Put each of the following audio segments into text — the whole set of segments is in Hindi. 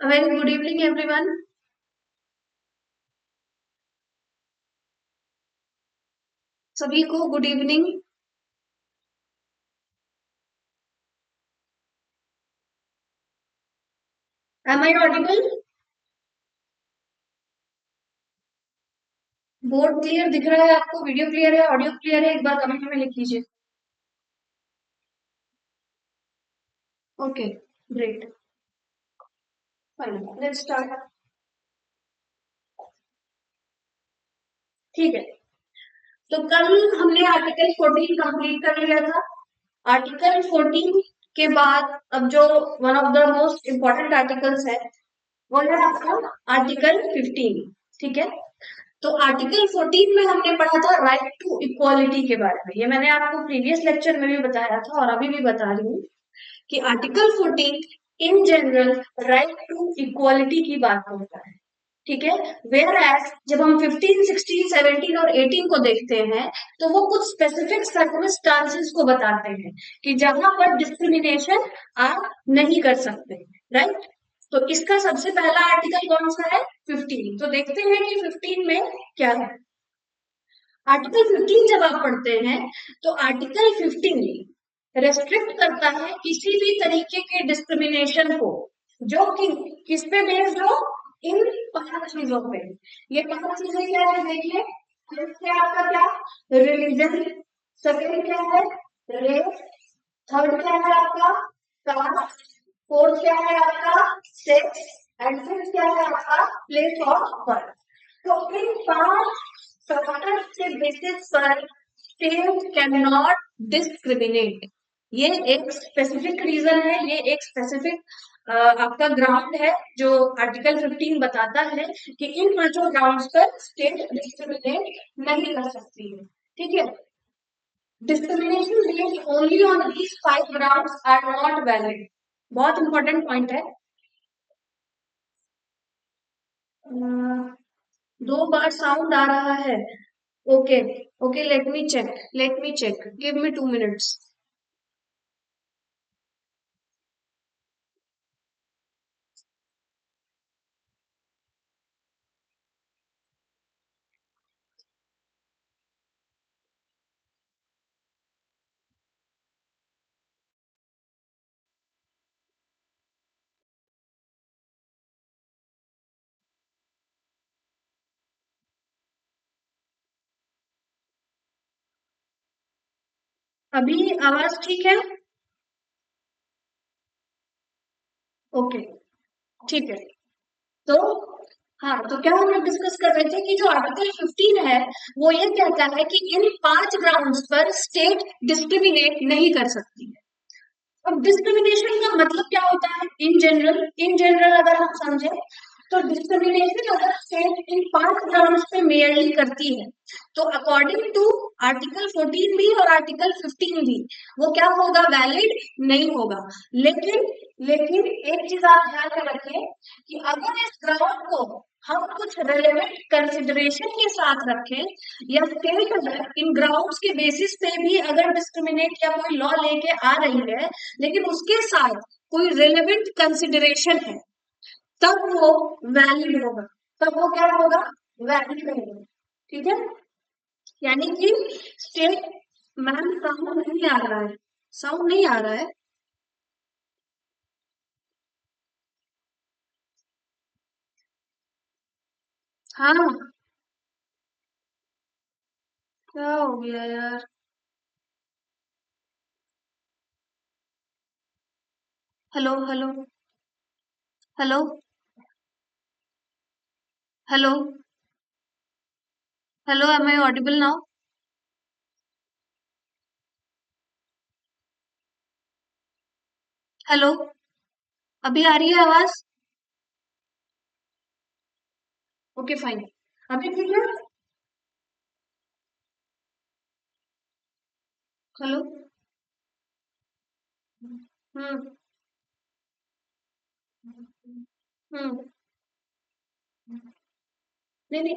A very good evening, everyone. सभी को good evening. Am I audible? Board clear दिख रहा है आपको? वीडियो क्लियर है? ऑडियो क्लियर है? एक बार कमेंट में लिख लीजिए। Okay, great, fine, let's start. ठीक है, तो कल हमने आर्टिकल 14 कंप्लीट कर लिया था। आर्टिकल 14 के बाद अब जो one of the most important articles है वो है आपका आर्टिकल 15। ठीक है, तो आर्टिकल 14 में हमने पढ़ा था राइट टू इक्वालिटी के बारे में। ये मैंने आपको प्रीवियस लेक्चर में भी बताया था और अभी भी बता रही हूँ कि article 14 in general right to equality की बात करता है। ठीक है, वेयर एज जब हम 15, 16, 17 और 18 को देखते हैं तो वो कुछ स्पेसिफिक सर्कमस्टांसेस को बताते हैं कि जहां पर डिस्क्रिमिनेशन आप नहीं कर सकते। राइट, तो इसका सबसे पहला आर्टिकल कौन सा है? 15। तो देखते हैं कि 15 में क्या है। आर्टिकल 15 जब आप पढ़ते हैं तो आर्टिकल 15 रेस्ट्रिक्ट करता है किसी भी तरीके के डिस्क्रिमिनेशन को जो कि किस पे बेस्ड हो, इन 5 चीजों पे। ये 5 चीजें क्या है देखिए। फर्स्ट है आपका क्या? रिलीजन। सेकंड क्या है? रेस। थर्ड क्या है आपका? कास्ट। फोर्थ क्या है आपका? सेक्स। एंड फिफ्थ क्या है आपका? Place of birth. तो इन 5 फैक्टर्स के बेसिस पर स्टेट कैन नॉट डिस्क्रिमिनेट। ये एक स्पेसिफिक रीजन है, ये एक स्पेसिफिक आपका ग्राउंड है जो आर्टिकल 15 बताता है कि इन 5 ग्राउंड्स पर स्टेट डिस्क्रिमिनेट नहीं कर सकती है। ठीक है, discrimination based only on these 5 grounds are not valid. बहुत इंपॉर्टेंट पॉइंट है। दो बार साउंड आ रहा है। Okay, okay, let me check, give me 2 minutes। अभी आवाज ठीक है? ओके, ठीक है। तो हाँ, तो क्या हम लोग डिस्कस कर रहे थे कि जो आर्टिकल 15 है वो ये कहता है कि इन 5 ग्राउंड्स पर स्टेट डिस्क्रिमिनेट नहीं कर सकती है। अब डिस्क्रिमिनेशन का मतलब क्या होता है? इन जनरल अगर हम समझे तो डिस्क्रिमिनेशन अगर स्टेट इन 5 ग्राउंड्स पे मेयरली करती है तो अकॉर्डिंग टू आर्टिकल 14 भी और आर्टिकल 15 भी वो क्या होगा? वैलिड नहीं होगा। लेकिन लेकिन एक चीज आप ध्यान में रखें कि अगर इस ग्राउंड को हम कुछ रेलेवेंट कंसिडरेशन के साथ रखें या स्टेट अगर इन ग्राउंड्स के बेसिस पे भी अगर डिस्क्रिमिनेट या कोई लॉ लेके आ रही है लेकिन उसके साथ कोई रेलेवेंट कंसिडरेशन है तब वो वैलिड होगा। तब वो क्या होगा? वैलिड होगा। ठीक है, यानी कि स्टेट। मैम साउंड नहीं आ रहा है, साउंड नहीं आ रहा है। हाँ, क्या हो गया यार? Hello, hello, hello, hello, hello, am I audible now? Hello, अभी आ रही है आवाज? ओके, फाइन, अभी ठीक है। हेलो। हम्म, हम्म। नहीं, नहीं,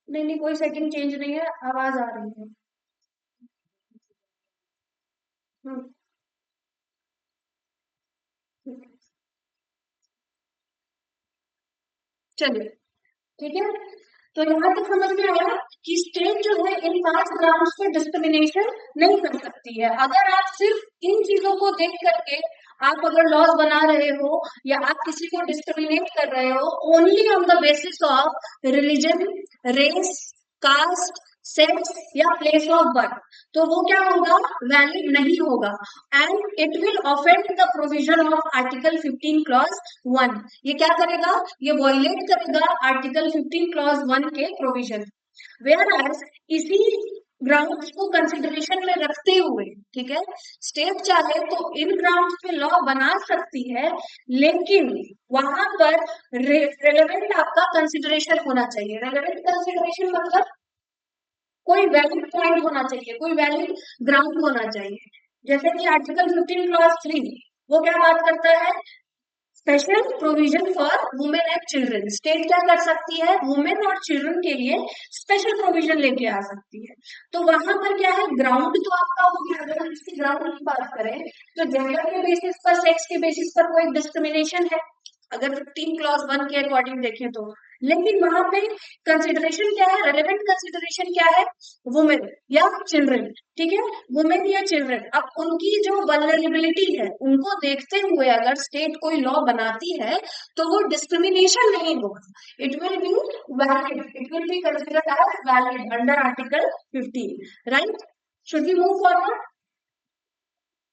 नहीं, नहीं, कोई सेटिंग चेंज नहीं है, आवाज आ रही है। हम्म, चलिए, ठीक है। तो यहाँ तक समझ में आया कि स्टेट जो है इन 5 ग्राउंड्स पे डिस्क्रिमिनेशन नहीं कर सकती है। अगर आप सिर्फ इन चीजों को देख करके आप अगर लॉज बना रहे हो या आप किसी को डिस्क्रिमिनेट कर रहे हो only on the basis of religion, race, caste, sex या प्लेस ऑफ बर्थ, तो वो क्या होगा, वैलिड नहीं होगा and it will offend the provision of article 15 clause 1। ये क्या करेगा, ये वॉयलेट करेगा आर्टिकल 15 क्लॉज 1 के प्रोविजन। वेयर एज इसी ग्राउंड्स को कंसिडरेशन में रखते हुए, ठीक है, स्टेट चाहे तो इन ग्राउंड्स पे लॉ बना सकती है, लेकिन वहां पर रेलेवेंट आपका कंसिडरेशन होना चाहिए। रेलेवेंट कंसिडरेशन मतलब कोई वैलिड पॉइंट होना चाहिए, कोई वैलिड ग्राउंड होना चाहिए। जैसे कि आर्टिकल 15 क्लॉज 3 वो क्या बात करता है, special provision for women and children. State क्या कर सकती है, वुमेन और चिल्ड्रन के लिए स्पेशल प्रोविजन लेके आ सकती है। तो वहां पर क्या है, ग्राउंड तो आपका हो गया। अगर हम इसकी ग्राउंड की बात करें तो जेंडर के बेसिस पर, सेक्स के बेसिस पर कोई डिस्क्रिमिनेशन है अगर 15 क्लॉज 1 के अकॉर्डिंग देखें तो, लेकिन वहां पे कंसिडरेशन क्या है, रेलेवेंट कंसिडरेशन क्या है, वुमेन या चिल्ड्रन, ठीक है, वुमेन या चिल्ड्रन। अब उनकी जो वल्नरेबिलिटी है उनको देखते हुए अगर स्टेट कोई लॉ बनाती है तो वो डिस्क्रिमिनेशन नहीं होगा, it will be valid, it will be considered as valid under article 15, right. Should we move forward.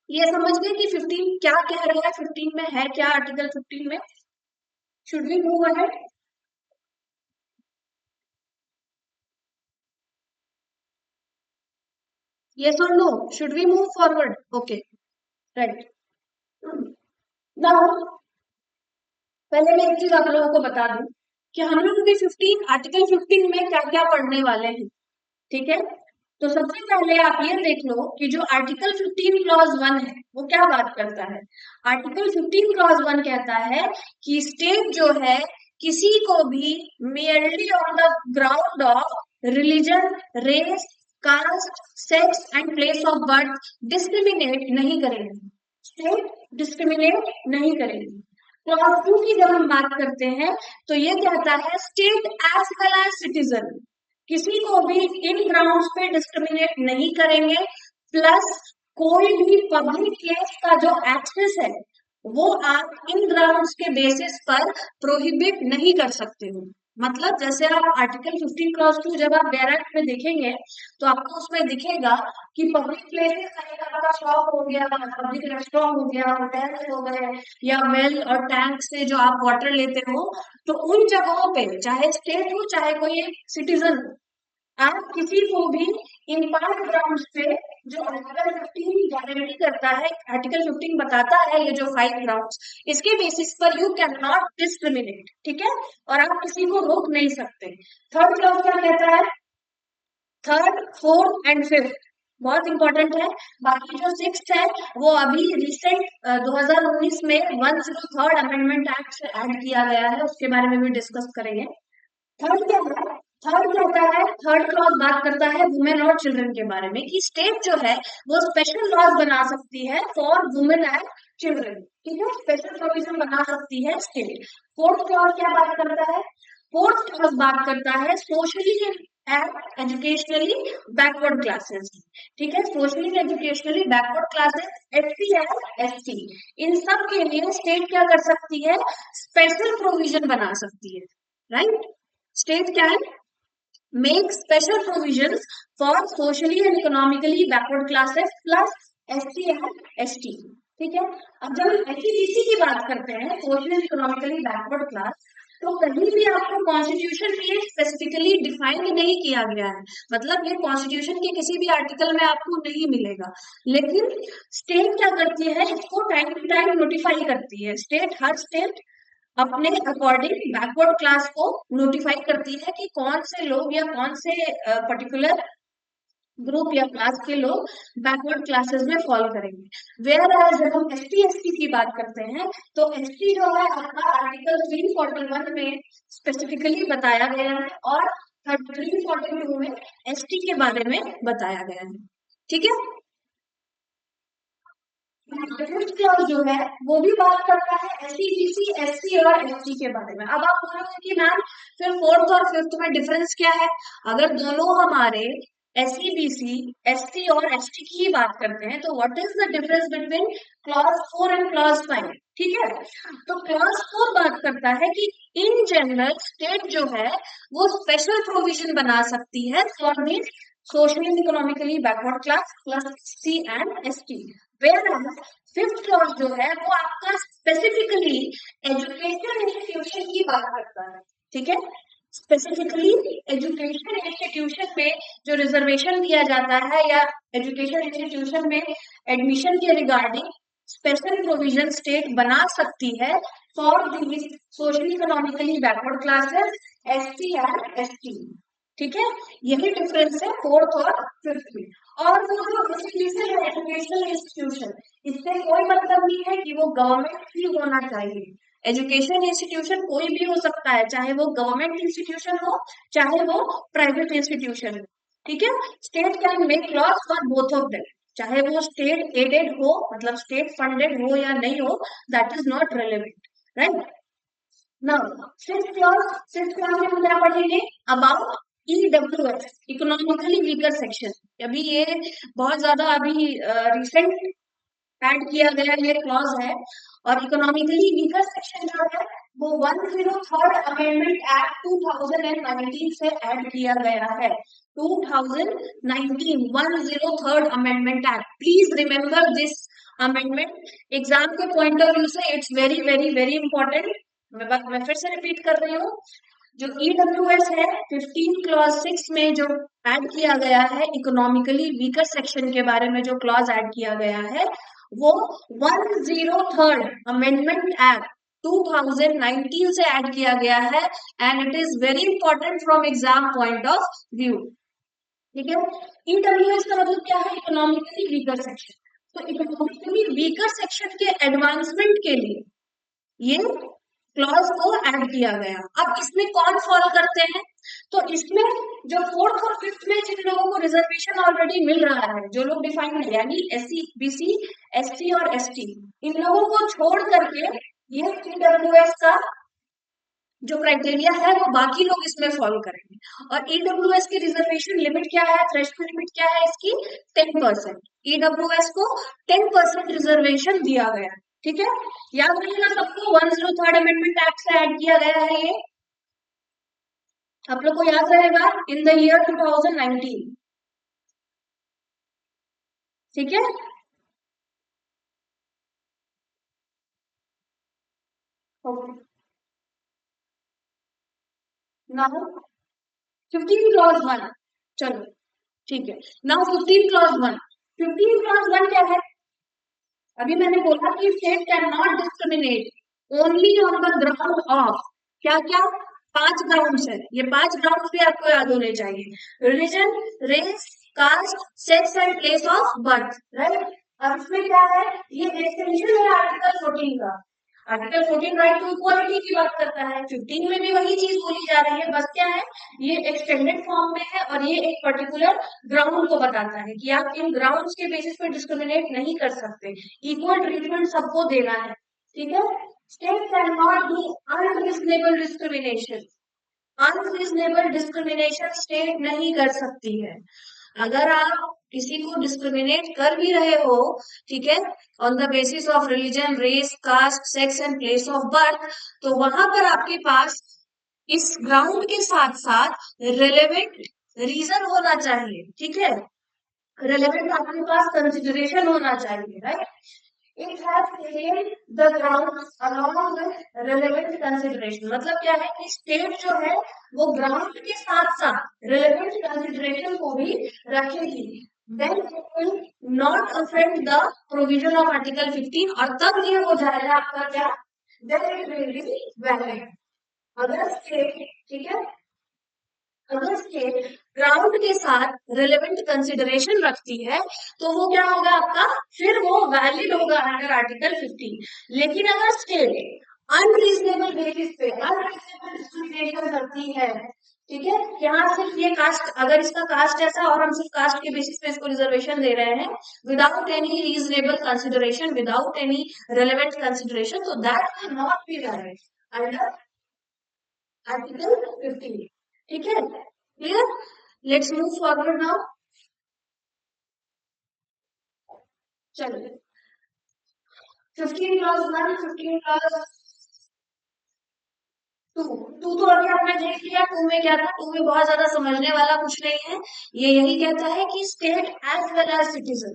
ये समझ गए कि 15 क्या कह रहा है, 15 में है क्या, आर्टिकल 15 में। Should we move ahead. Yes or no? Should we move forward? Okay, right. Now, पहले मैं एक चीज आप लोगों को बता दूं कि हम लोग भी 15 आर्टिकल 15 में क्या क्या पढ़ने वाले हैं, ठीक है। तो सबसे पहले आप ये देख लो कि जो आर्टिकल 15 क्लॉज 1 है वो क्या बात करता है। आर्टिकल 15 क्लॉज 1 कहता है कि स्टेट जो है किसी को भी merely on the ground of religion, race, caste, sex and place of birth discriminate नहीं करेगी। स्टेट डिस्क्रिमिनेट नहीं करेगी। क्लॉज 2 की जब हम बात करते हैं तो ये कहता है state as well as citizen किसी को भी इन ग्राउंड्स पे डिस्क्रिमिनेट नहीं करेंगे, प्लस कोई भी पब्लिक प्लेस का जो एक्सेस है वो आप इन ग्राउंड्स के बेसिस पर प्रोहिबिट नहीं कर सकते हो। मतलब जैसे आप आर्टिकल 15 क्लॉज 2 जब आप बैरक में देखेंगे तो आपको उसमें दिखेगा कि पब्लिक प्लेसेस कहीं आपका शॉप हो गया, पब्लिक रेस्टोरेंट हो गया, होटल्स हो गए या वेल और टैंक से जो आप वाटर लेते हो, तो उन जगहों पे चाहे स्टेट हो चाहे कोई सिटीजन, आप किसी को भी इन 5 ग्राउंड्स पे जो आर्टिकल 15 गारंटी करता है, आर्टिकल 15 बताता है ये जो 5 ग्राउंड्स, इसके बेसिस पर यू कैन नॉट डिस्क्रिमिनेट, ठीक है, और आप किसी को रोक नहीं सकते। थर्ड क्लॉज क्या कहता है, थर्ड, फोर्थ एंड फिफ्थ बहुत इंपॉर्टेंट है। बाकी जो सिक्स्थ है वो अभी रिसेंट 2019 में 103rd अमेंडमेंट एक्ट से ऐड किया गया है, उसके बारे में भी डिस्कस करेंगे। थर्ड क्या है, थर्ड कहता है, थर्ड क्लॉज बात करता है वुमेन और चिल्ड्रन के बारे में कि स्टेट जो है वो स्पेशल लॉज बना सकती है फॉर वुमेन एंड चिल्ड्रन, ठीक है, स्पेशल प्रोविजन बना सकती है स्टेट। फोर्थ क्लॉज क्या बात करता है, फोर्थ क्लॉज बात करता है socially and educationally backward classes, ठीक है, socially educationally backward classes, SC and ST, इन सब के लिए स्टेट क्या कर सकती है, स्पेशल प्रोविजन बना सकती है, राइट। स्टेट क्या है, make special provisions for socially and economically backward classes plus SC and ST, ठीक है। अब जब हम SC की बात करते हैं, social and economically backward class, तो कहीं भी आपको कॉन्स्टिट्यूशन में स्पेसिफिकली डिफाइन नहीं किया गया है, मतलब ये कॉन्स्टिट्यूशन के किसी भी आर्टिकल में आपको नहीं मिलेगा, लेकिन स्टेट क्या करती है, इसको टाइम टू टाइम नोटिफाई करती है। स्टेट, हर स्टेट अपने अकॉर्डिंग बैकवर्ड क्लास को नोटिफाई करती है कि कौन से लोग या कौन से पर्टिकुलर ग्रुप या क्लास के लोग बैकवर्ड क्लासेस में फॉल करेंगे। वेयर एज जब हम एसटी एसटी की बात करते हैं तो एसटी जो है आपका आर्टिकल 341 में स्पेसिफिकली बताया गया है और 342 में एसटी के बारे में बताया गया है, ठीक है। फिफ्थ क्लास जो है वो भी बात करता है एससी बीसी एससी और एसटी के बारे में। अब आप बोलोगे कि मैम फिर फोर्थ और फिफ्थ में डिफरेंस क्या है? अगर दोनों हमारे एससी बीसी एससी और एसटी की ही बात करते हैं तो what is the difference between class 4 and class 5? ठीक है, तो क्लास 4 बात करता है कि इन जनरल स्टेट जो है वो स्पेशल प्रोविजन बना सकती है for the socially economically backward class plus C and ST. Fifth class जो है वो आपका स्पेसिफिकली एजुकेशन इंस्टीट्यूशन की बात करता है। ठीक है, स्पेसिफिकली एजुकेशन इंस्टीट्यूशन में जो रिजर्वेशन दिया जाता है या एजुकेशन इंस्टीट्यूशन में एडमिशन के रिगार्डिंग स्पेशल प्रोविजन स्टेट बना सकती है for these socially economically backward classes ST and ST. ठीक है, यही डिफरेंस है फोर्थ और फिफ्थ में। और वो जो इंस्टीट्यूशन है एजुकेशनल इंस्टीट्यूशन, इससे कोई मतलब नहीं है कि वो गवर्नमेंट ही होना चाहिए। एजुकेशन इंस्टीट्यूशन कोई भी हो सकता है, चाहे वो गवर्नमेंट इंस्टीट्यूशन हो चाहे वो प्राइवेट इंस्टीट्यूशन हो। ठीक है, state can make loss for both of them, चाहे वो स्टेट एडेड हो मतलब स्टेट फंडेड हो या नहीं हो, that is not relevant, right. Now six class में हम क्या पढ़ेंगे? About EWS, economically weaker section. अभी ये बहुत ज्यादा अभी रिसेंट ऐड किया गया ये क्लॉज है। और इकोनॉमिकली वीकर सेक्शन जो है वो 103rd अमेंडमेंट एक्ट 2019 से ऐड किया गया है। 2019 103rd amendment act, please remember this amendment. Exam के पॉइंट ऑफ व्यू से it's very very very important. मैं फिर से रिपीट कर रही हूँ, जो ईडब्ल्यूएस है 15 क्लॉज 6 में जो ऐड किया गया है, इकोनॉमिकली वीकर सेक्शन के बारे में जो क्लॉज ऐड किया गया है वो 103rd अमेंडमेंट एक्ट 2019 से ऐड किया गया है and it is very important from exam point of view. ठीक है, ईडब्ल्यूएस का मतलब क्या है? Economically weaker section. तो इकोनॉमिकली वीकर सेक्शन के एडवांसमेंट के लिए ये क्लॉज को ऐड किया गया। अब इसमें कौन फॉलो करते हैं? तो इसमें जो फोर्थ और फिफ्थ में जिन लोगों को रिजर्वेशन ऑलरेडी मिल रहा है, जो लोग डिफाइंड है यानी एससी बीसी एसटी और एसटी, इन लोगों को छोड़ करके ये ईडब्ल्यूएस का जो क्राइटेरिया है वो बाकी लोग इसमें फॉलो करेंगे। और ईडब्ल्यूएस की रिजर्वेशन लिमिट क्या है, थ्रेशोल्ड लिमिट क्या है इसकी? 10%। ईडब्ल्यूएस को 10% रिजर्वेशन दिया गया। ठीक है, याद रखिएगा सबको, 103rd अमेंडमेंट एक्ट से ऐड किया गया है ये, आप लोग को याद रहेगा, इन द ईयर 2019। ठीक है, ओके। नाउ 15 क्लॉज 1, चलो ठीक है। नाउ 15 क्लॉज 1, 15 क्लॉज 1 क्या है? अभी मैंने बोला कि state can not discriminate only on the ground of क्या क्या? 5 ग्राउंड्स है, ये 5 ग्राउंड्स भी आपको याद होने चाहिए। Religion, race, caste, sex and place of birth, right. अब इसमें क्या है? ये एक्सटेंशन है आर्टिकल 14 का। आर्टिकल 14 राइट टू इक्वालिटी की बात करता है, 15 में भी वही चीज बोली जा रही है, बस क्या है ये एक्सटेंडेड फॉर्म में है और ये एक पर्टिकुलर ग्राउंड को बताता है कि आप इन ग्राउंड्स के बेसिस पे डिस्क्रिमिनेट नहीं कर सकते, इक्वल ट्रीटमेंट सबको देना है। ठीक है, state can not do unreasonable discrimination, unreasonable discrimination state नहीं कर सकती है। अगर आप किसी को डिस्क्रिमिनेट कर भी रहे हो, ठीक है, on the basis of religion, race, caste, sex and place of birth, तो वहां पर आपके पास इस ग्राउंड के साथ साथ रिलेवेंट रीजन होना चाहिए। ठीक है, रिलेवेंट आपके पास कंसिडरेशन होना चाहिए, right. It has claimed the ground along with relevant consideration, मतलब क्या है कि स्टेट जो है वो ग्राउंड के साथ साथ रिलेवेंट कंसिडरेशन को भी रखेगी। Then it will not affect the provision of article 15 और तब ये हो जाएगा आपका क्या? Then it will be valid. अगर स्टेट, ठीक है, अगर स्टेट ग्राउंड के साथ रिलेवेंट कंसिडरेशन रखती है तो वो क्या होगा आपका? फिर वो वैलिड होगा अंडर आर्टिकल 15। लेकिन अगर स्टेट अनरीजनेबल बेसिस पे अनरीजनेबल डिस्क्रिमिनेशन करती है, ठीक है, यहाँ सिर्फ ये कास्ट, अगर इसका कास्ट ऐसा और हम सिर्फ कास्ट के बेसिस पे इसको रिजर्वेशन दे रहे हैं without any reasonable consideration, without any relevant consideration, तो that will not be valid under article 15। ठीक है, clear? Let's move forward now. चलिए 15 क्लॉज 1, 15 क्लॉज टू। टू तो अभी आपने देख लिया, टू में क्या था, टू में बहुत ज्यादा समझने वाला कुछ नहीं है। ये यही कहता है कि state as well as citizen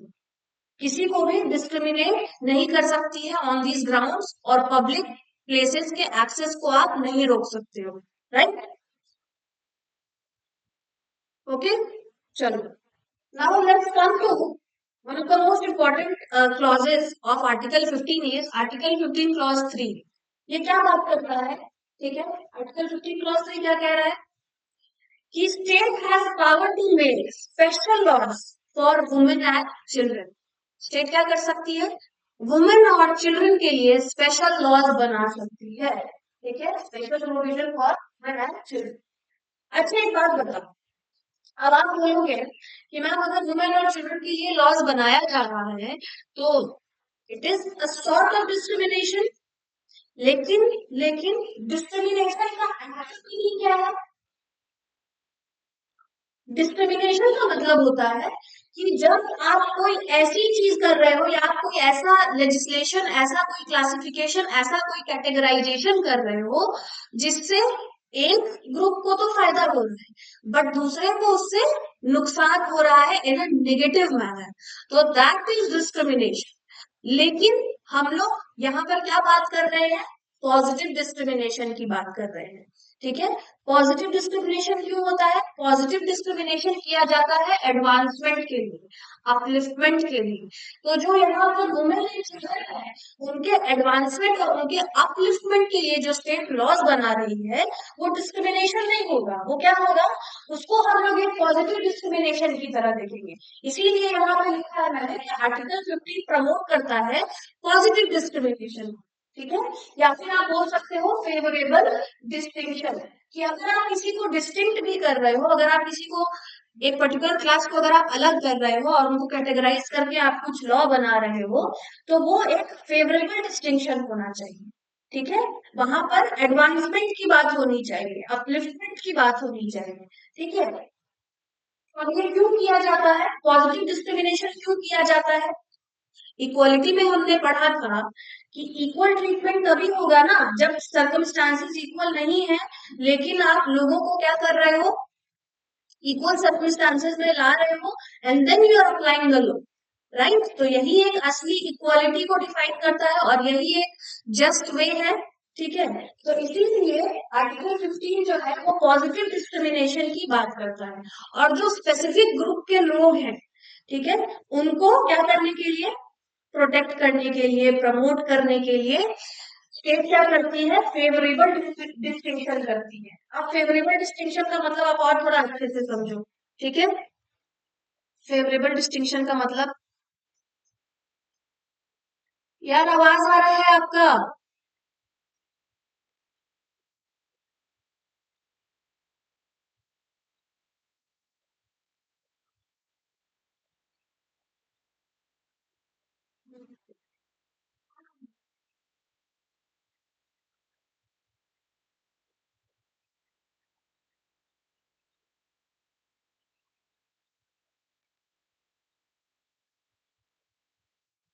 किसी को भी डिस्क्रिमिनेट नहीं कर सकती है ऑन दीज ग्राउंड्स, और पब्लिक प्लेसेस के एक्सेस को आप नहीं रोक सकते हो, राइट? ओके, चलो now let's come to one of the most important clauses of article 15 is article 15 clause 3। ये क्या बात करता है? ठीक है, आर्टिकल 15 क्लॉज 3 क्या कह रहा है कि state has power to make special laws for women and children. State क्या कर सकती है? वुमेन और चिल्ड्रन के लिए स्पेशल लॉज बना सकती है। ठीक है, special provision for women and children. अच्छा एक बात बताओ, अब आप बोलोगे कि मैम अगर वुमेन और चिल्ड्रन के लिए लॉज बनाया जा रहा है तो it is a sort of discrimination. लेकिन लेकिन डिस्क्रिमिनेशन का एक्चुअल मीनिंग क्या है? डिस्क्रिमिनेशन का मतलब होता है कि जब आप कोई ऐसी चीज कर रहे हो या आप कोई ऐसा लेजिस्लेशन, ऐसा कोई क्लासिफिकेशन, ऐसा कोई कैटेगराइजेशन कर रहे हो जिससे एक ग्रुप को तो फायदा हो रहा है बट दूसरे को उससे नुकसान हो रहा है इन अ नेगेटिव मैनर, तो दैट इज डिस्क्रिमिनेशन। लेकिन हम लोग यहाँ पर क्या बात कर रहे हैं? पॉजिटिव डिस्क्रिमिनेशन की बात कर रहे हैं। ठीक है, पॉजिटिव डिस्क्रिमिनेशन क्यों होता है? पॉजिटिव डिस्क्रिमिनेशन किया जाता है एडवांसमेंट के लिए, अपलिफ्टमेंट के लिए। तो जो यहाँ पर वुमेन एंड चिल्ड्रन है उनके एडवांसमेंट और उनके अपलिफ्टमेंट के लिए जो स्टेट लॉज बना रही है वो डिस्क्रिमिनेशन नहीं होगा। वो क्या होगा? उसको हम लोग एक पॉजिटिव डिस्क्रिमिनेशन की तरह देखेंगे। इसीलिए यहाँ पे लिखा है मैंने कि आर्टिकल 15 प्रमोट करता है पॉजिटिव डिस्क्रिमिनेशन। ठीक है, या फिर आप बोल सकते हो फेवरेबल डिस्टिंक्शन, कि अगर आप किसी को डिस्टिंक्ट भी कर रहे हो, अगर आप किसी को एक पर्टिकुलर क्लास को अगर आप अलग कर रहे हो और उनको कैटेगराइज करके आप कुछ लॉ बना रहे हो तो वो एक फेवरेबल डिस्टिंक्शन होना चाहिए। ठीक है, वहां पर एडवांसमेंट की बात होनी चाहिए, अपलिफ्टमेंट की बात होनी चाहिए। ठीक है, और ये क्यों किया जाता है? पॉजिटिव डिस्क्रिमिनेशन क्यों किया जाता है? इक्वालिटी में हमने पढ़ा था कि इक्वल ट्रीटमेंट तभी होगा ना जब सर्कमस्टांसेस इक्वल नहीं है, लेकिन आप लोगों को क्या कर रहे हो? इक्वल सर्कमस्टांसेस में ला रहे हो and then you are applying the law, right? तो यही एक असली इक्वालिटी को डिफाइन करता है और यही एक जस्ट वे है। ठीक है, तो इसीलिए आर्टिकल 15 जो है वो पॉजिटिव डिस्क्रिमिनेशन की बात करता है, और जो स्पेसिफिक ग्रुप के लोग हैं, ठीक है, उनको क्या करने के लिए? प्रोटेक्ट करने के लिए, प्रमोट करने के लिए स्टेट क्या करती है? फेवरेबल डिस्टिंक्शन करती है। अब फेवरेबल डिस्टिंक्शन का मतलब आप और थोड़ा अच्छे से समझो। ठीक है, फेवरेबल डिस्टिंक्शन का मतलब, यार आवाज आ रहा है आपका?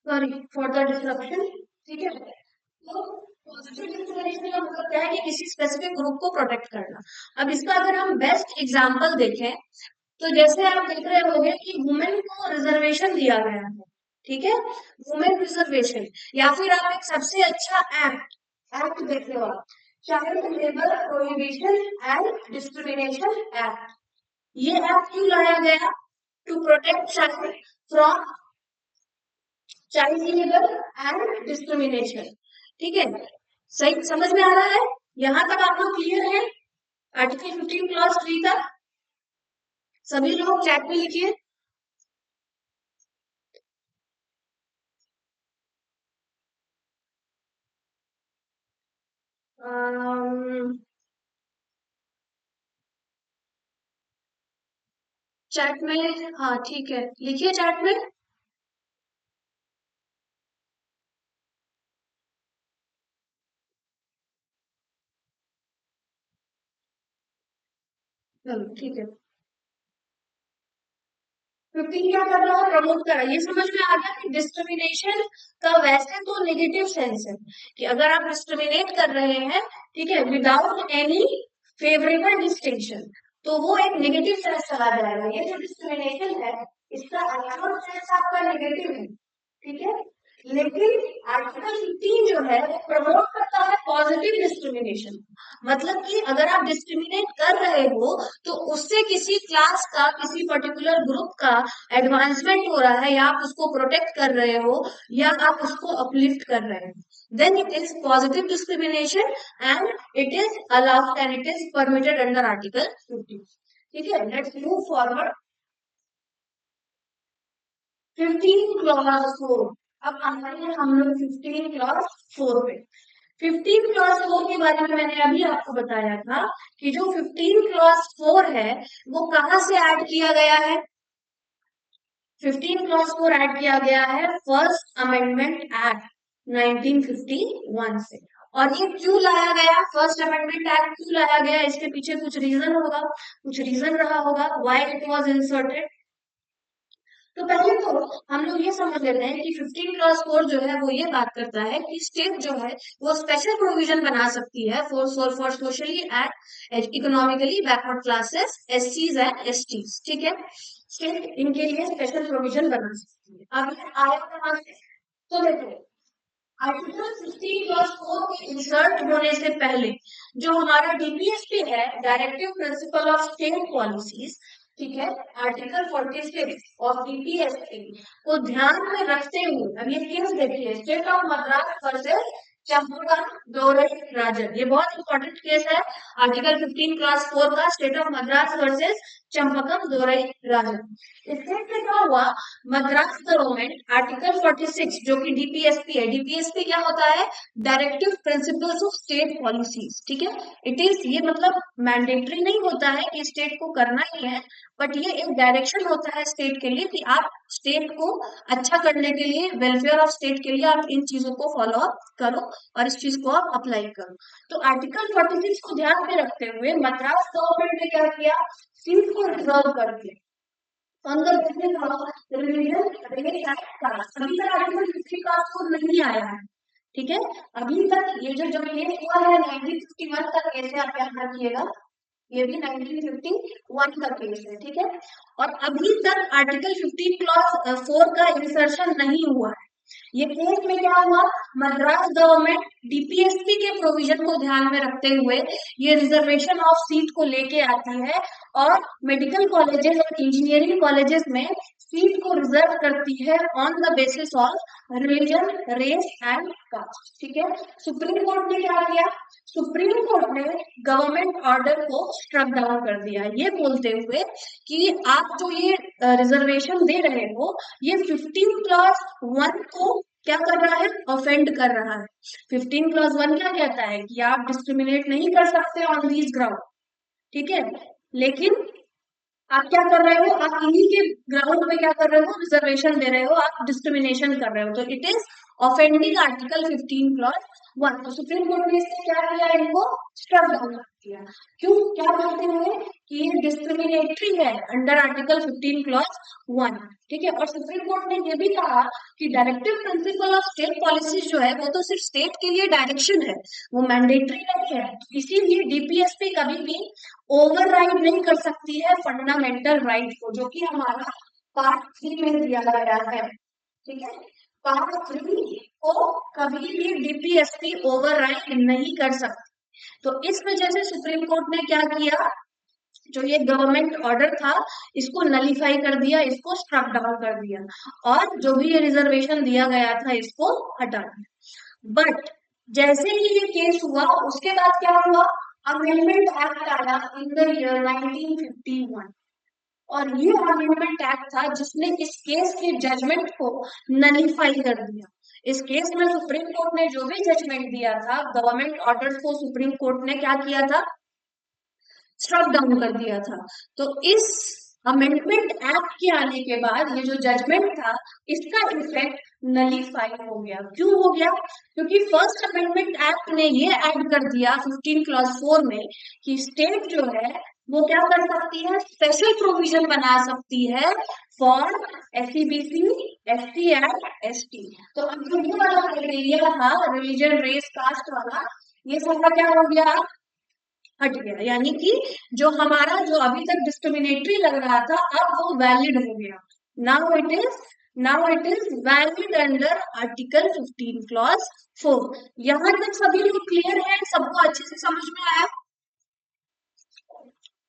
Sorry for the disruption. ठीक है, तो पॉजिटिव डिस्क्रिमिनेशन का मतलब क्या है कि किसी स्पेसिफिक ग्रुप को प्रोटेक्ट करना। अब इसका अगर हम बेस्ट एग्जांपल देखें तो जैसे आप देख रहे होंगे कि वुमेन को रिजर्वेशन दिया गया है। ठीक है, वुमेन रिजर्वेशन, या फिर आप एक सबसे अच्छा एक्ट एक्ट देख रहे हो आप, child labour prohibition and discrimination act. ये एक्ट क्यों लाया गया? To protect child from child labour and discrimination. ठीक है, सही समझ में आ रहा है? यहां तक आप लोग क्लियर है? आर्टिकल 15 क्लॉज 3 तक सभी लोग चैट में लिखिए। चैट में, हाँ ठीक है, लिखिए चैट में। चलो ठीक है। 15 क्या कर रहा है, प्रमोट कर रहा है। ये समझ में आ गया कि डिस्क्रिमिनेशन का वैसे तो नेगेटिव सेंस है कि अगर आप डिस्क्रिमिनेट कर रहे हैं, ठीक है, विदाउट एनी फेवरेबल डिस्टिंक्शन, तो वो एक नेगेटिव सेंस चला जाएगा। ये जो डिस्क्रिमिनेशन है, इसका एक्चुअल सेंस आपका नेगेटिव है, ठीक है। लेकिन आर्टिकल 15 जो है वो प्रमोट करता है पॉजिटिव डिस्क्रिमिनेशन। मतलब कि अगर आप डिस्क्रिमिनेट कर रहे हो तो उससे किसी क्लास का, किसी पर्टिकुलर ग्रुप का एडवांसमेंट हो रहा है, या आप उसको प्रोटेक्ट कर रहे हो, या आप उसको अपलिफ्ट कर रहे हो, then it is positive discrimination and it is allowed and it is permitted under article 15। ठीक है, लेट्स मूव फॉरवर्ड। 15 क्लॉज 4। अब आते हैं हम लोग 15 क्लॉज 4 पे। 15 क्लॉज 4 के बारे में मैंने अभी आपको बताया था कि जो 15 क्लॉज 4 है वो कहाँ से ऐड किया गया है। 15 क्लॉज 4 ऐड किया गया है फर्स्ट अमेंडमेंट एक्ट 1951 से। और ये क्यों लाया गया, फर्स्ट अमेंडमेंट एक्ट क्यों लाया गया, इसके पीछे कुछ रीजन होगा, कुछ रीजन रहा होगा व्हाई इट वाज इंसर्टेड। तो पहले तो हम लोग ये समझ लेते हैं कि 15 क्लॉज 4 जो है वो ये बात करता है कि स्टेट जो है वो स्पेशल प्रोविजन बना सकती है for socially and economically backward classes, एससीज एंड एसटीज। ठीक है, स्टेट इनके लिए स्पेशल प्रोविजन बना सकती है। अब ये आया कहां से, तो देखो आर्टिकल 15 क्लॉज 4 के इंसर्ट होने से पहले जो हमारा डीपीएसपी है, directive principle of state policies, ठीक है, आर्टिकल 46 ऑफ डीपीएसपी को ध्यान में रखते हुए, अब ये केस देखिए, state of Madras versus Champakam Dorairajan, ये बहुत इंपॉर्टेंट केस है। आर्टिकल 15 क्लास 4 का, state of Madras versus Champakam Dorairajan. इससे क्या हुआ, मद्रास गवर्नमेंट आर्टिकल 46 जो कि डीपीएसपी है, डीपीएसपी क्या होता है, directive principles of state policies. ठीक है, इट इज, ये मतलब मैंडेटरी नहीं होता है कि स्टेट को करना ही है, बट ये एक डायरेक्शन होता है स्टेट के लिए कि आप स्टेट को अच्छा करने के लिए, वेलफेयर ऑफ स्टेट के लिए आप इन चीजों को फॉलो अप करो और इस चीज को आप अप्लाई करो। तो आर्टिकल 46 को ध्यान में रखते हुए मद्रास गवर्नमेंट ने क्या किया, सीट को रिजर्व कर दिया on the basis of religion, race and caste. अभी तक आर्टिकल 50 कास्ट को नहीं आया है, ठीक है। अभी तक ये जो जो केस हुआ है 1951 का केस है, आप याद रखिएगा, ये भी 1951 का केस है, ठीक है। और अभी तक आर्टिकल 15 क्लॉज 4 का इंसर्शन नहीं हुआ है। ये केस में क्या हुआ, मद्रास गवर्नमेंट डीपीएसपी के प्रोविजन को ध्यान में रखते हुए ये रिजर्वेशन ऑफ सीट को लेके आती है और मेडिकल कॉलेजेस और इंजीनियरिंग कॉलेजेस में सीट को रिजर्व करती है on the basis of religion, race and caste. ठीक है, सुप्रीम कोर्ट ने क्या किया, सुप्रीम कोर्ट ने गवर्नमेंट ऑर्डर को स्ट्रक डाउन कर दिया, ये बोलते हुए कि आप जो ये रिजर्वेशन दे रहे हो, ये 15 क्लॉज 1 को क्या कर रहा है, ऑफेंड कर रहा है। 15 क्लॉज 1 क्या कहता है कि आप डिस्क्रिमिनेट नहीं कर सकते ऑन दीज ग्राउंड, ठीक है। लेकिन आप क्या कर रहे हो, आप इन्हीं के ग्राउंड पे क्या कर रहे हो, रिजर्वेशन दे रहे हो, आप डिस्क्रिमिनेशन कर रहे हो, तो it is offending article 15 clause 1। तो सुप्रीम कोर्ट ने इससे क्या किया, इनको स्ट्रक डाउन कर दिया। क्यों, क्या बोलते हुए कि ये डिस्क्रिमिनेटरी है अंडर आर्टिकल 15 क्लॉज 1। ठीक है, और सुप्रीम कोर्ट ने ये भी कहा कि directive principle of state policy जो है वो तो सिर्फ स्टेट के लिए डायरेक्शन है, वो मैंडेटरी नहीं है। इसीलिए डीपीएसपी कभी भी ओवरराइड नहीं कर सकती है फंडामेंटल राइट को, जो कि हमारा पार्ट 3 में दिया गया है। ठीक है, पार्ट 3 को कभी भी डीपीएसपी ओवरराइड नहीं कर सकती। तो इस वजह से सुप्रीम कोर्ट ने क्या किया, जो ये गवर्नमेंट ऑर्डर था इसको नलीफाई कर दिया, इसको स्ट्रक डाउन कर दिया, और जो भी ये रिजर्वेशन दिया गया था इसको हटा दिया। बट जैसे ही ये केस हुआ उसके बाद क्या हुआ, अमेंडमेंट एक्ट आया इन द ईयर 1951, और ये अमेंडमेंट एक्ट था जिसने इस केस के जजमेंट को नलीफाई कर दिया। इस केस में सुप्रीम कोर्ट ने जो भी जजमेंट दिया था, गवर्नमेंट ऑर्डर्स को सुप्रीम कोर्ट ने क्या किया था, स्ट्रक डाउन कर दिया था। तो इस अमेंडमेंट एक्ट के आने के बाद ये जो जजमेंट था, इसका इफेक्ट नलीफाई हो गया। क्यों हो गया? क्योंकि फर्स्ट अमेंडमेंट एक्ट ने ये ऐड कर दिया 15 क्लॉज 4 में कि स्टेट जो है वो क्या कर सकती है, स्पेशल प्रोविजन बना सकती है for SCBC, ST and ST. तो अब जो ये वाला क्राइटेरिया था रिलीजन रेस कास्ट वाला, ये सारा क्या हो गया, हट गया। यानी कि जो हमारा जो अभी तक डिस्क्रिमिनेटरी लग रहा था, अब वो वैलिड हो गया। Now it is valid under article 15 clause 4। यहां तक सभी लोग क्लियर है? सबको अच्छे से समझ में आया?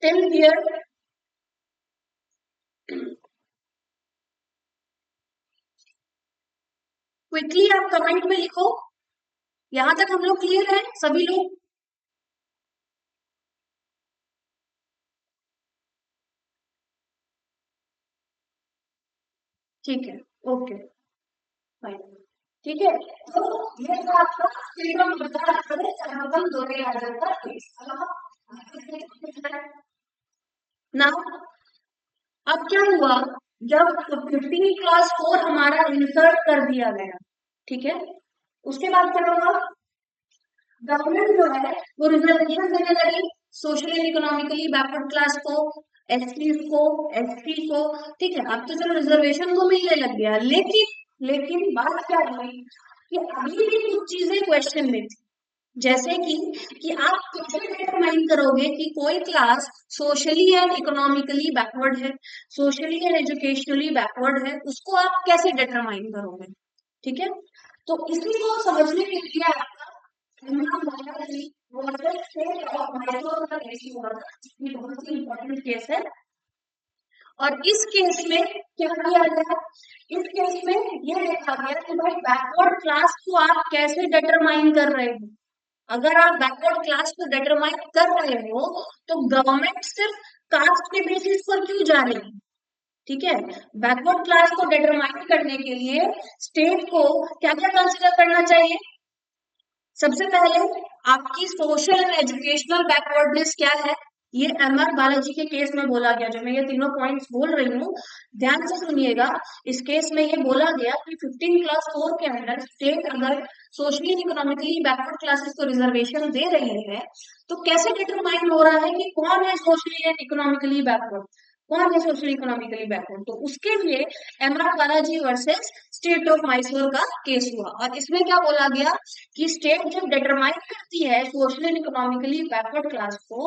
Till here? क्विकली आप कमेंट में लिखो। यहां तक हम लोग क्लियर है सभी लोग? ठीक है, ओके, फाइन। ठीक है, तो ये था आपका फ्रीडम मुद्दा सर्वोत्तम दोहरे आधार का केस। ना, अब क्या हुआ, जब 15 क्लास 4 हमारा इंसर्ट कर दिया गया, ठीक है, उसके बाद क्या होगा, गवर्नमेंट जो है वो रिजर्वेशन देने लगी socially and economically backward class को, एससी को, एसटी को। ठीक है, अब तो चलो रिजर्वेशन को मिलने लग गया, लेकिन बात क्या हुई कि अभी भी कुछ चीजें क्वेश्चन में थी। जैसे कि आप कैसे डिटरमाइन करोगे कि कोई class socially and economically backward है, सोशली एंड एजुकेशनली बैकवर्ड है, उसको आप कैसे डिटरमाइन करोगे? ठीक है, तो इसी को समझने के लिए आपका बहुत ही इंपॉर्टेंट केस है। और इस केस में क्या किया गया, इस केस में ये देखा गया कि भाई बैकवर्ड क्लास को आप कैसे डिटरमाइन कर रहे हो। अगर आप बैकवर्ड क्लास को डिटरमाइन कर रहे हो तो गवर्नमेंट सिर्फ कास्ट के बेसिस पर क्यों जा रही है? ठीक है, बैकवर्ड क्लास को डिटरमाइन करने के लिए स्टेट को क्या क्या कंसिडर करना चाहिए? सबसे पहले आपकी सोशल एंड एजुकेशनल बैकवर्डनेस क्या है, ये एमआर बालाजी के केस में बोला गया। जो मैं ये तीनों पॉइंट्स बोल रही हूँ, ध्यान से सुनिएगा। इस केस में ये बोला गया कि 15 क्लास 4 के अंदर स्टेट अगर सोशली इकोनॉमिकली बैकवर्ड क्लासेस को रिजर्वेशन दे रही है, तो कैसे डिटरमाइन हो रहा है कि कौन है सोशली एंड इकोनॉमिकली बैकवर्ड, कौन है सोशली इकोनॉमिकली बैकवर्ड। तो उसके लिए MR Balaji versus state of Mysore का केस हुआ, और इसमें क्या बोला गया कि स्टेट जब डिटरमाइन करती है social and economically backward class को,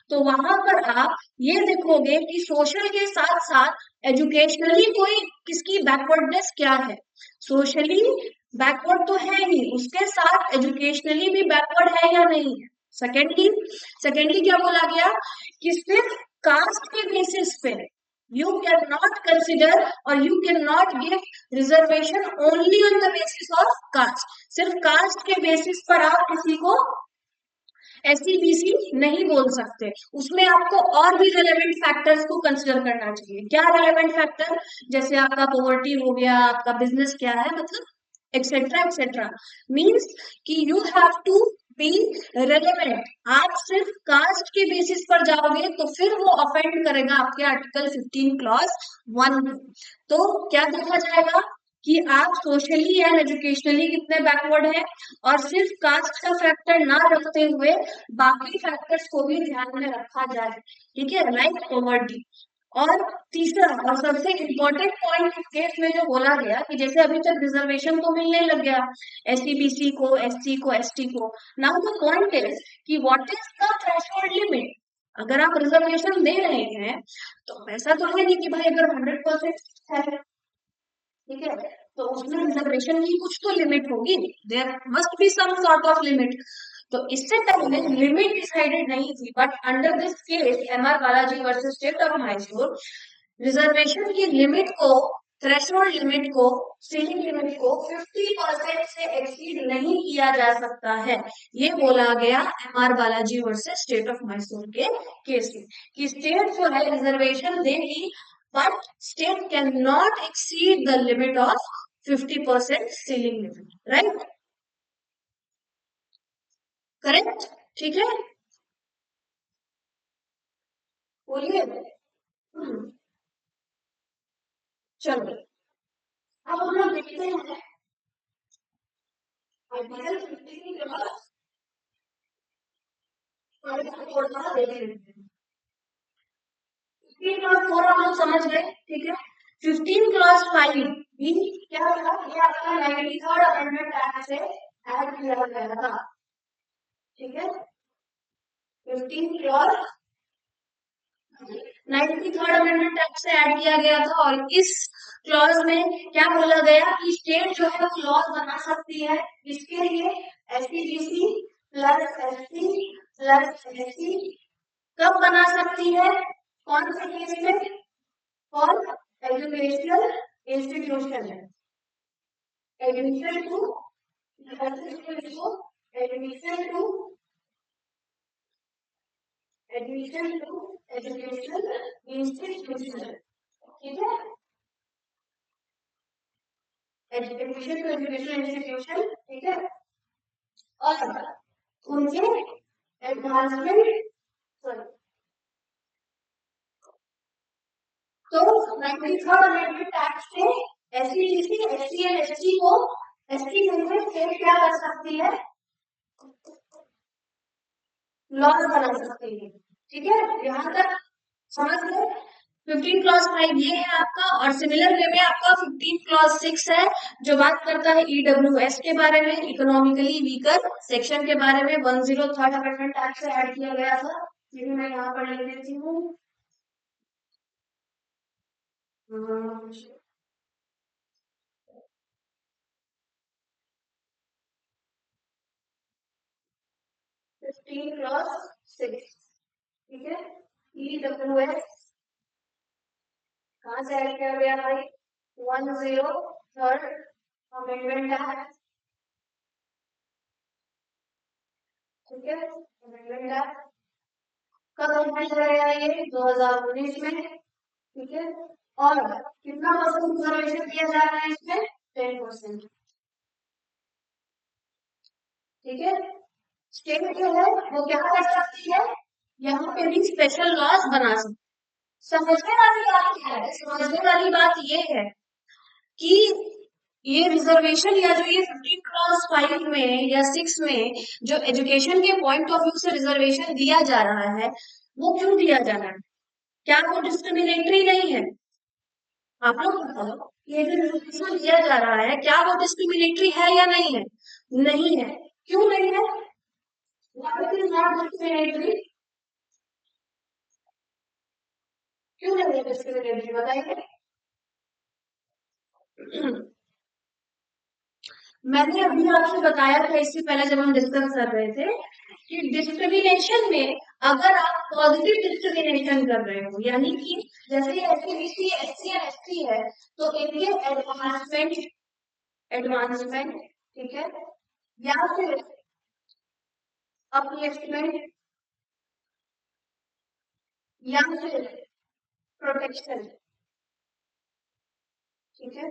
तो वहां पर आप ये देखोगे कि सोशल के साथ साथ एजुकेशनली कोई किसकी बैकवर्डनेस क्या है। सोशली बैकवर्ड तो है ही, उसके साथ एजुकेशनली भी बैकवर्ड है या नहीं है। सेकेंडली क्या बोला गया कि सिर्फ कास्ट के बेसिस पे यू कैन नॉट कंसिडर और you can not give reservation only on the basis of caste. सिर्फ कास्ट के बेसिस पर आप किसी को एससीबीसी नहीं बोल सकते, उसमें आपको और भी रेलेवेंट फैक्टर्स को कंसिडर करना चाहिए। क्या रेलेवेंट फैक्टर? जैसे आपका पॉवर्टी हो गया, आपका बिजनेस क्या है, मतलब एक्सेट्रा एक्सेट्रा। मीन्स कि you have to be relevant. आप सिर्फ कास्ट के बेसिस पर जाओगे तो फिर वो ऑफेंड करेगा आपके आर्टिकल 15 क्लॉज 1। तो क्या देखा जाएगा कि आप सोशली एंड एजुकेशनली कितने बैकवर्ड हैं, और सिर्फ कास्ट का फैक्टर ना रखते हुए बाकी फैक्टर्स को भी ध्यान में रखा जाए। ठीक है, लाइक पॉवर्टी। और तीसरा और सबसे इम्पोर्टेंट पॉइंट इस केस में जो बोला गया कि जैसे अभी तक रिजर्वेशन तो मिलने लग गया एससीबीसी को, एससी को, एसटी को। नाउ द पॉइंट इज कि what is the threshold limit. अगर आप रिजर्वेशन दे रहे हैं तो ऐसा तो है नहीं कि भाई अगर 100% है, ठीक है, तो उसमें रिजर्वेशन की कुछ तो लिमिट होगी, there must be some sort of limit. तो इससे पहले लिमिट डिसाइडेड नहीं थी, but under this case M R Balaji versus state of Mysore, reservation की लिमिट को, थ्रेशोल्ड लिमिट को, सीलिंग लिमिट को 50% से एक्सीड नहीं किया जा सकता है। ये बोला गया MR Balaji versus state of Mysore के केस में कि स्टेट जो है रिजर्वेशन देगी, but state cannot exceed the limit of 50% ceiling limit, right? Correct? ठीक है, बोलिए। चलो अब हम लोग देखते हैं आर्टिकल 15 के बाद थोड़ा सा देख लेते हैं। 15 क्लॉज 4 हम लोग समझ गए, ठीक है। 15 क्लॉज 5 भी क्या था, ये आपका 93rd अमेंडमेंट एक्ट से ऐड किया गया था, ठीक है। 15 क्लॉज 93rd अमेंडमेंट एक्ट से ऐड किया गया था और इस क्लॉज में क्या बोला गया कि स्टेट जो है वो लॉज बना सकती है इसके लिए SC BC plus ST plus SC कब बना सकती है, कौन से केस में, फॉर एजुकेशनल इंस्टीट्यूशन है, admission to admission to admission to educational institution, ठीक है। एजुकेशन टू एजुकेशनल इंस्टीट्यूशन, ठीक है। और उनके एडवांसमेंट, सॉरी, तो 93rd अमेंडमेंट एक्ट से एससी एसटी एंड एसटी को एसटी में स्टेट क्या कर सकती है, लॉज बना सकती है, ठीक है। यहाँ तक समझ गए। 15 क्लॉज 5 ये है आपका, और सिमिलर वे में आपका 15 क्लॉज 6 है जो बात करता है ईडब्ल्यूएस के बारे में, इकोनॉमिकली वीकर सेक्शन के बारे में। 103rd अमेंडमेंट एक्ट से ऐड किया गया था, ये भी मैं यहाँ पर लिख देती हूँ। 15 क्लॉज 6, ठीक है। ईडब्ल्यूएस कहाँ से ऐड किया गया भाई, 103rd अमेंडमेंट एक्ट, ठीक है। अमेंडमेंट एक्ट कब अमेंड किया ये 2019 में, ठीक है। और कितना परसेंट रिजर्वेशन दिया जा रहा है इसमें, 10%, ठीक है। स्टेट जो है वो क्या कर सकती है, यहाँ पे भी स्पेशल लॉज बना सकती है। समझने वाली बात क्या है, समझने वाली बात ये है कि ये रिजर्वेशन या जो ये 15 क्लॉज 5 में या 6 में जो एजुकेशन के पॉइंट ऑफ व्यू से रिजर्वेशन दिया जा रहा है वो क्यों दिया जा रहा है, क्या वो डिस्क्रिमिनेटरी नहीं है, आप लोग बताओ। ये जो रिजर्वेशन दिया जा रहा है क्या वो डिस्क्रिमिनेटरी है या नहीं है, नहीं है, क्यों नहीं है, why it is not discriminatory, क्यों नहीं है डिस्क्रिमिनेटरी बताइए। मैंने अभी आपसे बताया था इससे पहले जब हम डिस्कस कर रहे थे कि डिस्क्रिमिनेशन में अगर आप पॉजिटिव डिस्क्रिमिनेशन कर रहे हो, यानी कि जैसे एससीबीसी एससी एंड एसटी है तो इनके एडवांसमेंट एडवांसमेंट, ठीक है, या फिर अपलिफ्टमेंट या फिर प्रोटेक्शन, ठीक है।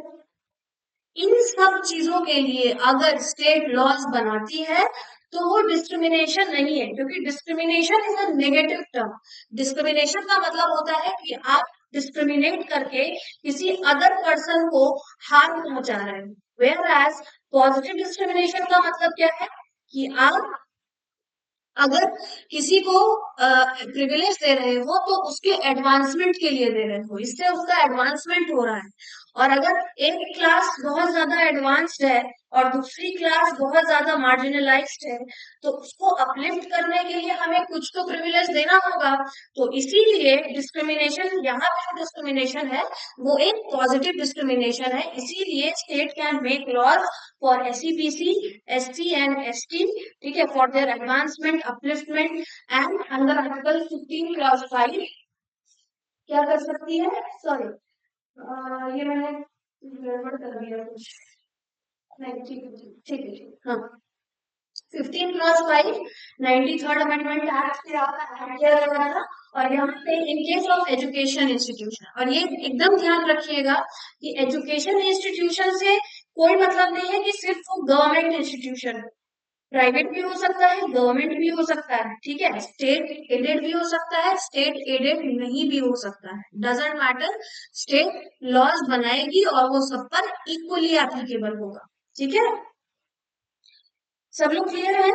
इन सब चीजों के लिए अगर स्टेट लॉज बनाती है तो वो डिस्क्रिमिनेशन नहीं है, क्योंकि discrimination is a negative term. Discrimination का मतलब होता है कि आप डिस्क्रिमिनेट करके किसी अदर पर्सन को हार्म पहुंचा रहे हैं, वेयर एज पॉजिटिव डिस्क्रिमिनेशन का मतलब क्या है कि आप अगर किसी को प्रिविलेज दे रहे हो तो उसके एडवांसमेंट के लिए दे रहे हो, इससे उसका एडवांसमेंट हो रहा है। और अगर एक क्लास बहुत ज्यादा एडवांस्ड है और दूसरी क्लास बहुत ज्यादा मार्जिनलाइज्ड है तो उसको अपलिफ्ट करने के लिए हमें कुछ तो प्रिविलेज देना होगा। तो इसीलिए डिस्क्रिमिनेशन, यहाँ पे जो डिस्क्रिमिनेशन है वो एक पॉजिटिव डिस्क्रिमिनेशन है, इसीलिए state can make laws for SC BC SC and ST, ठीक है, for their advancement upliftment and under article 15 clause 5 क्या कर सकती है, सॉरी ये मैंने गड़बड़ कर दिया कुछ, नहीं ठीक है ठीक है ठीक, हाँ। 15 क्लॉज 5 93rd अमेंडमेंट एक्ट से आपका ऐड किया गया था। और यहाँ पे in case of education institution, और ये एकदम ध्यान रखिएगा कि एजुकेशन इंस्टीट्यूशन से कोई मतलब नहीं है कि सिर्फ वो गवर्नमेंट इंस्टीट्यूशन, प्राइवेट भी हो सकता है, गवर्नमेंट भी हो सकता है, ठीक है, स्टेट एडेड भी हो सकता है, स्टेट एडेड नहीं भी हो सकता है, डजेंट मैटर। स्टेट लॉज बनाएगी और वो सब पर इक्वली एप्लीकेबल होगा, ठीक है। सब लोग क्लियर है?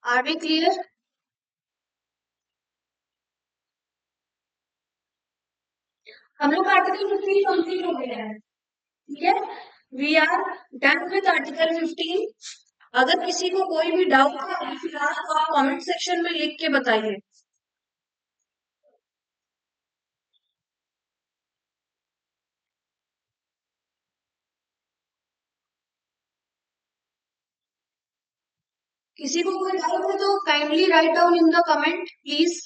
Are we clear? हम लोग आर्टिकल 15 कंप्लीट हो गया है, ठीक है। We are done with article 15। अगर किसी को कोई भी डाउट है फिलहाल तो आप कमेंट सेक्शन में लिख के बताइए। किसी को कोई डाउट है तो kindly write down in the comment please.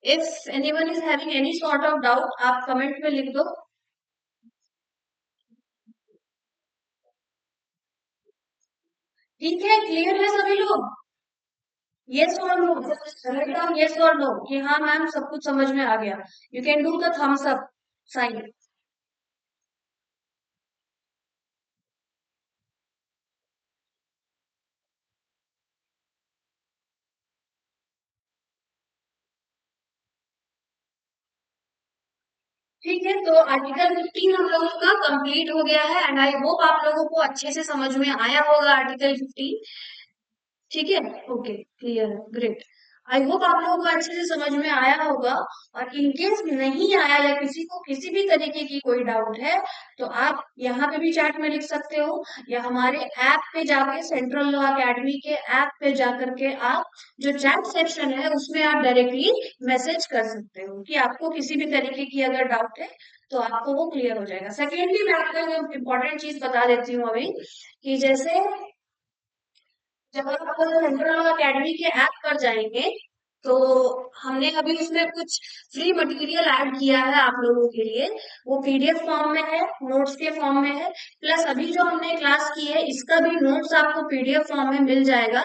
If anyone is having any sort of doubt आप कमेंट में लिख दो। ठीक है, क्लियर है सभी लोग? यस और नो, राइट डाउन यस और नो कि हाँ मैम सब कुछ समझ में आ गया। You can do the thumbs up sign. ठीक है, तो आर्टिकल 15 हम लोगों का कंप्लीट हो गया है एंड आई होप आप लोगों को अच्छे से समझ में आया होगा आर्टिकल 15। ठीक है, ओके क्लियर है, ग्रेट। आई होप आप लोगों को अच्छे से समझ में आया होगा। और इनकेस नहीं आया या किसी को किसी भी तरीके की कोई डाउट है तो आप यहाँ पे भी चैट में लिख सकते हो, या हमारे ऐप पे जाके सेंट्रल लॉ एकेडमी के ऐप पे जाकर के आप जो चैट सेक्शन है उसमें आप डायरेक्टली मैसेज कर सकते हो कि आपको किसी भी तरीके की अगर डाउट है तो आपको वो क्लियर हो जाएगा। सेकेंडली मैं आपको इम्पोर्टेंट चीज बता देती हूँ अभी कि जैसे जब आप सेंट्रल लॉ एकेडमी के ऐप पर जाएंगे तो हमने अभी उसमें कुछ फ्री मटेरियल ऐड किया है आप लोगों के लिए। वो पीडीएफ फॉर्म में है, नोट्स के फॉर्म में है, प्लस अभी जो हमने क्लास की है इसका भी नोट्स आपको पीडीएफ फॉर्म में मिल जाएगा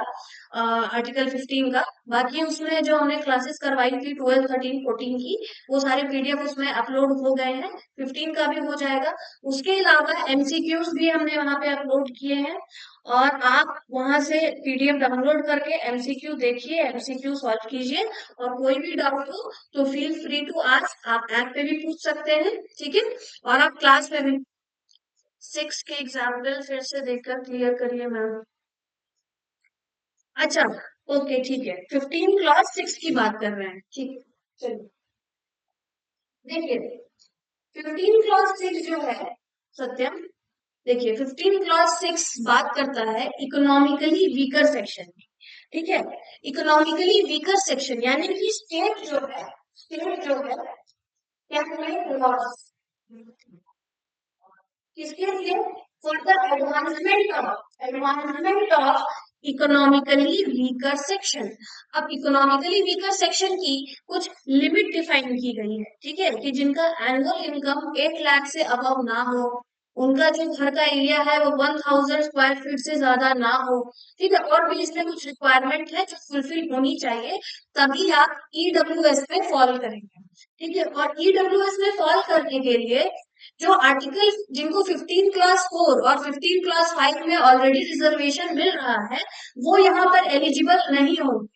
आर्टिकल 15 का। बाकी उसमें जो हमने क्लासेस करवाई थी 12, 13, 14 की वो सारे पीडीएफ उसमें अपलोड हो गए हैं, 15 का भी हो जाएगा। उसके अलावा एमसीक्यूज भी हमने वहां पे अपलोड किए हैं और आप वहां से पीडीएफ डाउनलोड करके एमसीक्यू देखिए, एमसीक्यू सॉल्व कीजिए। और कोई भी डाउट हो तो फील फ्री टू आस्क, आप ऐप पे भी पूछ सकते हैं, ठीक है। और आप क्लास में भी 6 के एग्जाम्पल फिर से देखकर क्लियर करिए मैम। अच्छा, ओके ठीक है, 15 क्लास 6 की बात कर रहे हैं, ठीक है। चलिए देखिए, 15 क्लास 6 जो है सत्यम, देखिए 15 क्लॉज 6 बात करता है इकोनॉमिकली वीकर सेक्शन की, ठीक है। इकोनॉमिकली वीकर सेक्शन यानी कि स्टेट जो है, स्टेट जो है कैन मेक लॉस किसके लिए? For the advancement of economically weaker section. अब इकोनॉमिकली वीकर सेक्शन की कुछ लिमिट डिफाइन की गई है, ठीक है, कि जिनका एनुअल इनकम 8 लाख से अबव ना हो, उनका जो घर का एरिया है वो 1000 स्क्वायर फीट से ज्यादा ना हो, ठीक है। और भी इसमें कुछ रिक्वायरमेंट है जो फुलफिल होनी चाहिए, तभी आप ईडब्ल्यूएस में फॉल करेंगे, ठीक है। और ईडब्ल्यूएस में फॉल करने के लिए जो आर्टिकल जिनको 15 क्लास 4 और 15 क्लास 5 में ऑलरेडी रिजर्वेशन मिल रहा है वो यहाँ पर एलिजिबल नहीं होंगे।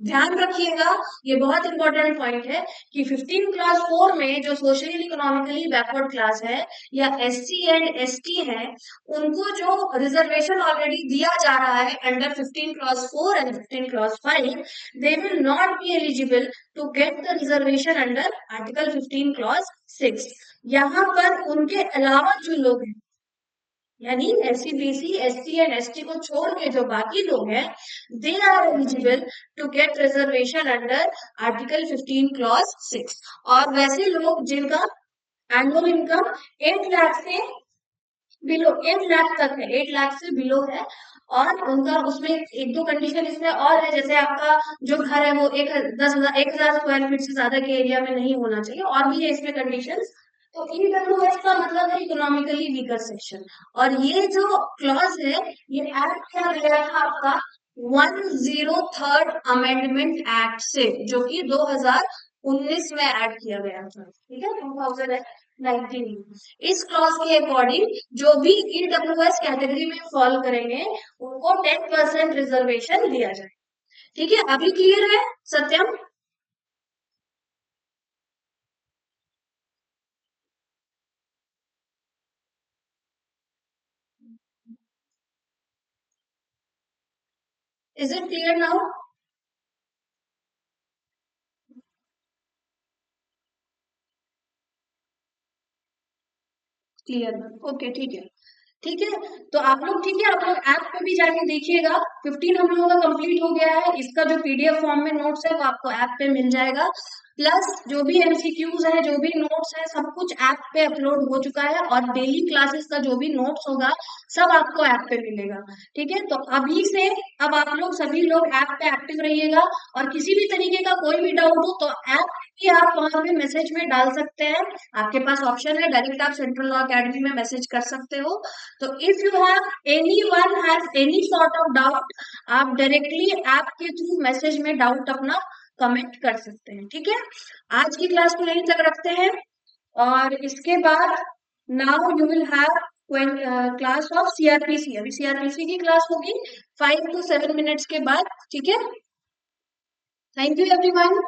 ध्यान रखिएगा, ये बहुत इंपॉर्टेंट पॉइंट है कि 15 क्लास 4 में जो सोशली इकोनॉमिकली बैकवर्ड क्लास है या एससी एंड एसटी है उनको जो रिजर्वेशन ऑलरेडी दिया जा रहा है under 15 class 4 and 15 class 5, they will not be eligible to get the reservation under article 15 class 6। यहाँ पर उनके अलावा जो लोग हैं यानी SC BC ST and ST को छोड़ के जो बाकी लोग हैं they are eligible to get reservation under article 15 clause 6। और वैसे लोग जिनका एनुअल इनकम 8 लाख से बिलो, 8 लाख तक है, 8 लाख से बिलो है, और उनका उसमें एक दो कंडीशन इसमें और है, जैसे आपका जो घर है वो 1000 स्क्वायर फीट से ज्यादा के एरिया में नहीं होना चाहिए, और भी है इसमें कंडीशंस। तो ईडब्ल्यूएस का मतलब है इकोनॉमिकली वीकर सेक्शन। और ये जो क्लॉज है ये ऐड किया गया था आपका 103rd अमेंडमेंट एक्ट से, जो कि 2019 में ऐड किया गया था, ठीक है, 2000 19। इस क्लॉज के अकॉर्डिंग जो भी ईडब्ल्यूएस कैटेगरी में फॉल करेंगे उनको 10% रिजर्वेशन दिया जाए। ठीक है, अभी क्लियर है Satyam? Is it clear now? Clear, okay ठीक है। ठीक है, तो आप लोग ठीक है, आप लोग ऐप पे भी जाके देखिएगा। 15 हम लोगों का कंप्लीट हो गया है, इसका जो पीडीएफ फॉर्म में नोट्स है वो आपको ऐप पे मिल जाएगा। प्लस जो भी एमसीक्यूज है, जो भी नोट्स है, सब कुछ ऐप पे अपलोड हो चुका है, और डेली क्लासेस का जो भी नोट्स होगा सब आपको ऐप पे मिलेगा। ठीक है, तो अभी से अब आप लोग सभी लोग ऐप पे एक्टिव रहिएगा, और किसी भी तरीके का कोई भी डाउट हो तो ऐप भी आप वहां पे मैसेज में डाल सकते हैं। आपके पास ऑप्शन है, डायरेक्ट आप सेंट्रल लॉ अकेडमी में मैसेज कर सकते हो। तो if you have any one has any sort of doubt, आप डायरेक्टली ऐप के थ्रू मैसेज में डाउट अपना कमेंट कर सकते हैं। ठीक है, आज की क्लास को यहीं तक रखते हैं, और इसके बाद now you will have class of CrPC. अभी सीआरपीसी की क्लास होगी 5 to 7 मिनट्स के बाद। ठीक है, थैंक यू एवरीवन।